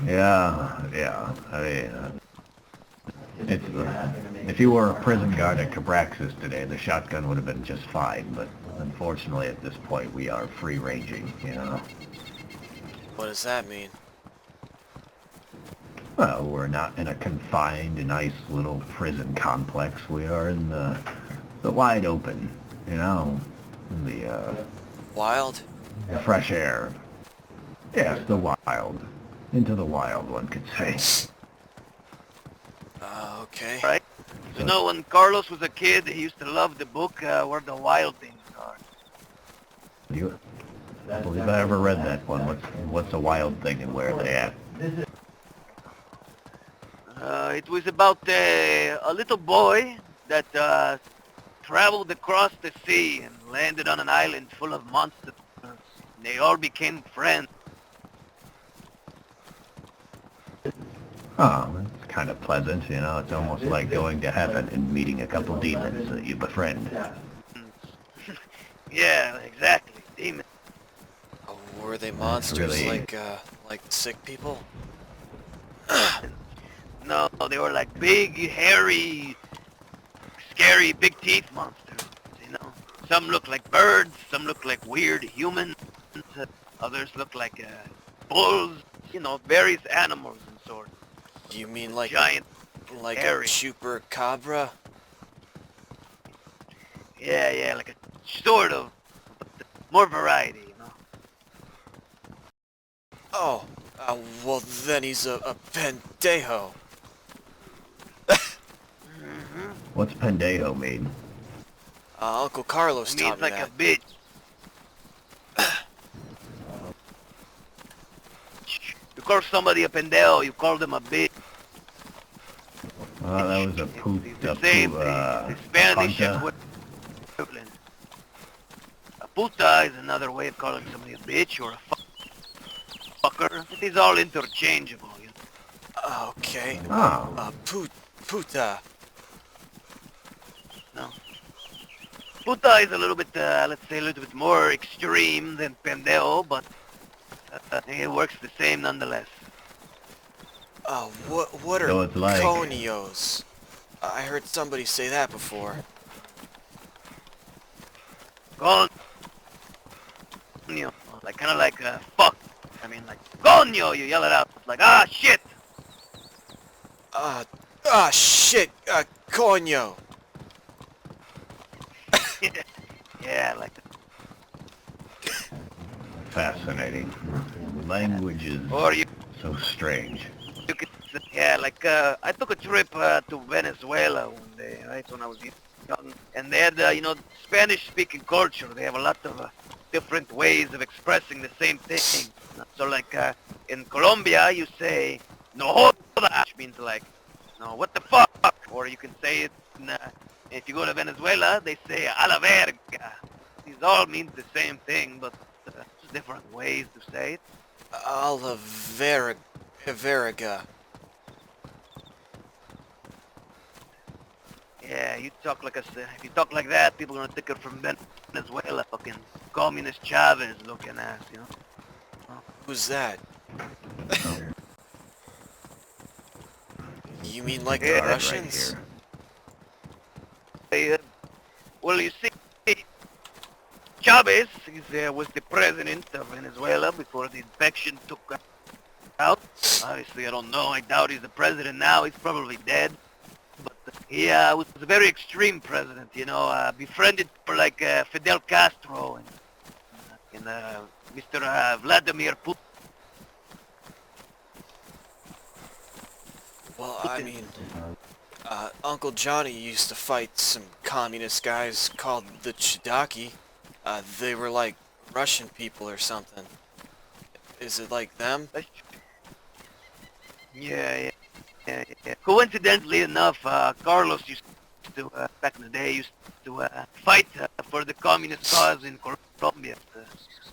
Yeah. If you were a prison guard at Cabraxis today, the shotgun would have been just fine, but unfortunately at this point we are free-ranging, you know? What does that mean? Well, we're not in a confined, nice little prison complex. We are in the wide open, you know? Wild? The fresh air. Yes, the wild. Into the wild, one could say. Okay. Right? You know, when Carlos was a kid, he used to love the book Where the Wild Things Are. You, I believe I ever read that one. What's a wild thing and where are they at? It was about a little boy that traveled across the sea and landed on an island full of monsters. They all became friends. Oh, it's kind of pleasant, you know. It's almost like going to heaven and meeting a couple demons that you befriend. Yeah, exactly. Demons. Were they That's monsters really... like sick people? No, they were like big, hairy, scary, big teeth monsters, you know. Some look like birds, some look like weird humans, others look like bulls, you know, various animals and sorts. You mean like Giant, a hairy. chupacabra? Yeah, like a sort of, but more variety, you know. Oh, well then he's a pendejo. Mm-hmm. What's pendejo mean? Uncle Carlos It taught means me like that. a bitch. You call somebody a pendejo, you call them a bitch. Well, that was a It's the same, the Spanish punta. equivalent. A puta is another way of calling somebody a bitch or a fucker. It is all interchangeable, you Okay. Oh, Puta. know. Puta is a little bit, let's say a little bit more extreme than pendejo, but it works the same nonetheless. What are so it's like... conios? I heard somebody say that before. Coño, like kind of like fuck. I mean, like coño, you yell it out, like ah shit. Shit, coño. Yeah, like Fascinating. Language is or you so strange. could yeah, like I took a trip to Venezuela one day, right when I was young, and they had you know Spanish-speaking culture. They have a lot of different ways of expressing the same thing. So like in Colombia, you say no joda, which means like no what the fuck, or you can say it. If you go to Venezuela, they say a la verga. These all mean the same thing, but just different ways to say it. Veriga. Yeah, you talk like if you talk like that, people are gonna think you're from Venezuela, fucking communist Chavez looking ass, you know. Who's that? Oh, You mean like the God, Yeah, right Russians? here. well, you see, Chavez was the president of Venezuela before the infection took out. Obviously, I don't know. I doubt he's the president now. He's probably dead. But he was a very extreme president, you know, befriended for like Fidel Castro and Mr. Vladimir Putin. Well, I mean, Uncle Johnny used to fight some communist guys called the Chidaki. They were like Russian people or something. Is it like them? Yeah. Coincidentally enough, Carlos used to, back in the day, used to fight for the communist cause in Colombia.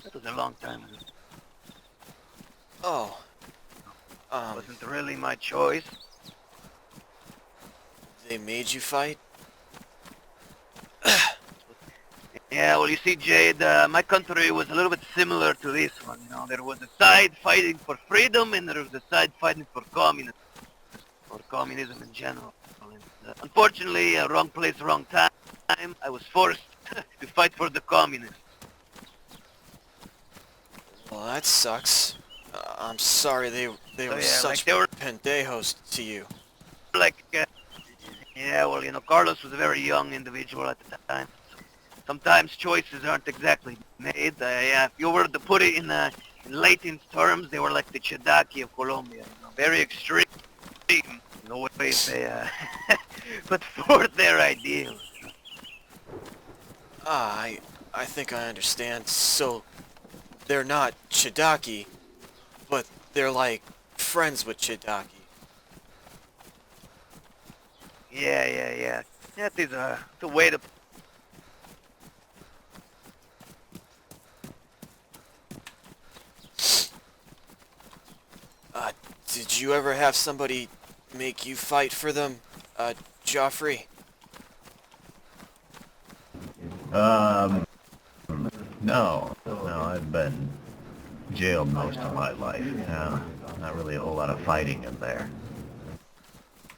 That was a long time ago. Oh, Wasn't really my choice. they made you fight? Yeah, well, you see, Jade, my country was a little bit similar to this one. You know, there was a side fighting for freedom, and there was a side fighting for communism, or communism in general. And, unfortunately, wrong place, wrong time. I was forced to fight for the communists. Well, that sucks. I'm sorry they So were yeah, like such they were pendejos to you. like, yeah, well, you know, Carlos was a very young individual at the time. So sometimes choices aren't exactly made. Yeah, if you were to put it in Latin terms, they were like the Chidaki of Colombia. You know, very extreme in the ways they put forth their ideals. Ah, I think I understand. So they're not Chidaki, but they're like friends with Chidaki. Yeah. That is the way to. Did you ever have somebody make you fight for them, Joffrey? Um, no, I've been jailed most of my life. Yeah, not really a whole lot of fighting in there.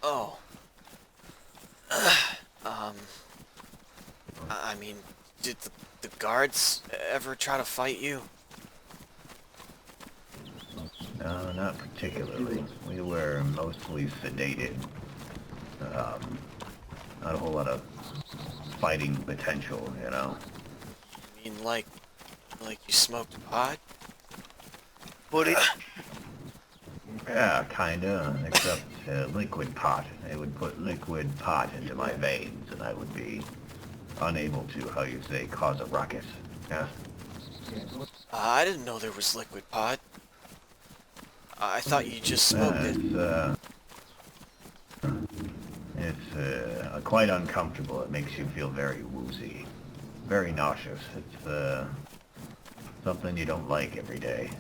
Oh. um, I mean, did the guards ever try to fight you? No, not particularly. We were mostly sedated. Um, not a whole lot of fighting potential, you know. I mean, like you smoked pot? Put it. Yeah, kinda, except liquid pot. They would put liquid pot into my veins, and I would be unable to, how you say, cause a ruckus. Yeah. I didn't know there was liquid pot. I thought you just smoked it. It's quite uncomfortable. It makes you feel very woozy, very nauseous. It's something you don't like every day,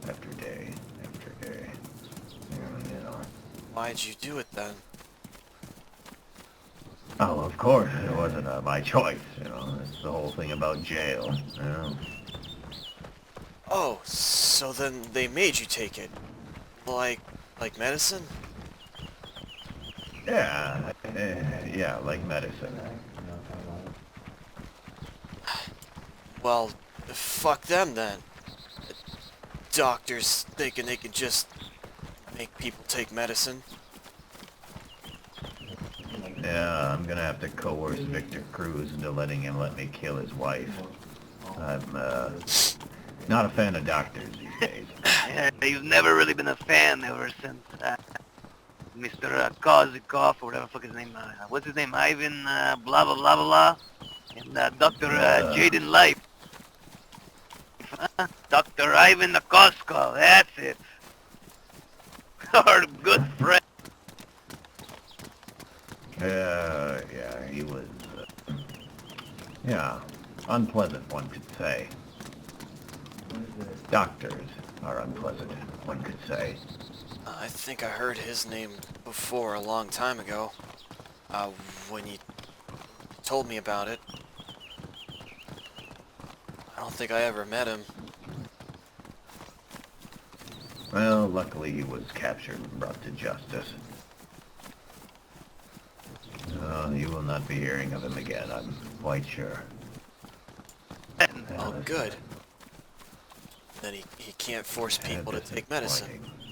after day, after day. You know. Why'd you do it then? Oh, of course, it wasn't my choice. You know, it's the whole thing about jail. You know. Oh, so then they made you take it. Like medicine? Yeah, yeah, like medicine. Well, fuck them then. Doctors thinking they can just make people take medicine. Yeah, I'm gonna have to coerce Victor Cruz into letting him let me kill his wife. I'm not a fan of doctors these days. Yeah, you've never really been a fan ever since Mr. Kozikov, or whatever the fuck his name. What's his name? Ivan, blah blah blah blah blah. And Dr. Jade in Life. Dr. Ivan Nakosko, that's it. Our good friend. Yeah, he was, yeah, unpleasant, one could say. Doctors are unpleasant, one could say. I think I heard his name before a long time ago. When you told me about it. I don't think I ever met him. Well, luckily he was captured and brought to justice. You will not be hearing of him again, I'm quite sure. Oh, good. Then he can't force people to take medicine. Disappointing.